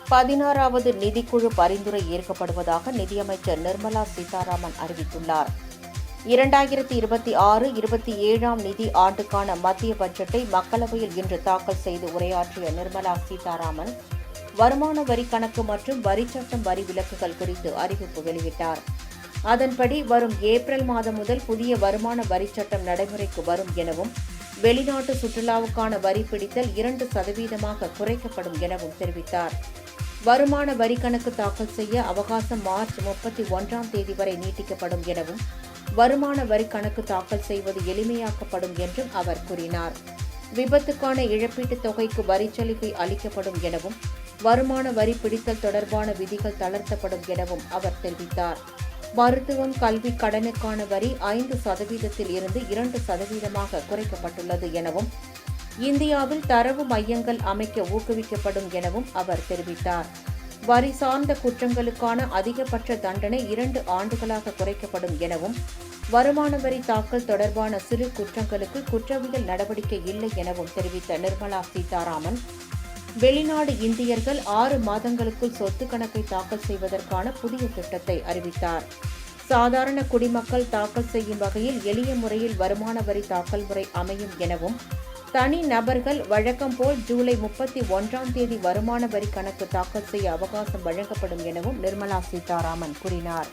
16வது நிதிக்குழு பரிந்துரை ஏற்கப்படுவதாக நிதியமைச்சர் நிர்மலா சீதாராமன் அறிவித்துள்ளார். 2026-27 நிதி ஆண்டுக்கான மத்திய பட்ஜெட்டை மக்களவையில் இன்று தாக்கல் செய்து உரையாற்றிய நிர்மலா சீதாராமன், வருமான வரி கணக்கு மற்றும் வரிச்சட்டம் வரி விலக்குகள் குறித்து அறிவிப்பு வெளியிட்டார். அதன்படி வரும் ஏப்ரல் மாதம் முதல் புதிய வருமான வரிச்சட்டம் நடைமுறைக்கு வரும் எனவும், வெளிநாட்டு சுற்றுலாவுக்கான வரி பிடித்தல் 2% குறைக்கப்படும் எனவும் தெரிவித்தார். வருமான வரி கணக்கு தாக்கல் செய்ய அவகாசம் மார்ச் 31ஆம் தேதி வரை நீட்டிக்கப்படும் எனவும், வருமான வரி கணக்கு தாக்கல் செய்வது எளிமையாக்கப்படும் என்றும் அவர் கூறினார். விபத்துக்கான இழப்பீட்டுத் தொகைக்கு வரிச்சலுகை அளிக்கப்படும் எனவும், வருமான வரி பிடித்தல் தொடர்பான விதிகள் தளர்த்தப்படும் எனவும் அவர் தெரிவித்தார். மருத்துவம், கல்வி கடனுக்கான வரி 5%ல் இருந்து 2% குறைக்கப்பட்டுள்ளது எனவும், இந்தியாவில் தரவு மையங்கள் அமைக்க ஊக்குவிக்கப்படும் எனவும் அவர் தெரிவித்தார். வரி சார்ந்த குற்றங்களுக்கான அதிகபட்ச தண்டனை 2 ஆண்டுகளாக குறைக்கப்படும் எனவும், வருமான வரி தாக்கல் தொடர்பான சிறு குற்றங்களுக்கு குற்றவியல் நடவடிக்கை இல்லை எனவும் தெரிவித்த நிர்மலா சீதாராமன், வெளிநாடு இந்தியர்கள் 6 மாதங்களுக்குள் சொத்து கணக்கை தாக்கல் செய்வதற்கான புதிய திட்டத்தை அறிவித்தார். சாதாரண குடிமக்கள் தாக்கல் செய்யும் வகையில் எளிய முறையில் வருமான வரி தாக்கல் முறை அமையும் எனவும், தனி நபர்கள் வழக்கம் போல் ஜூலை 31ஆம் தேதி வருமான வரி கணக்கு தாக்கல் செய்ய அவகாசம் வழங்கப்படும் எனவும் நிர்மலா சீதாராமன் கூறினார்.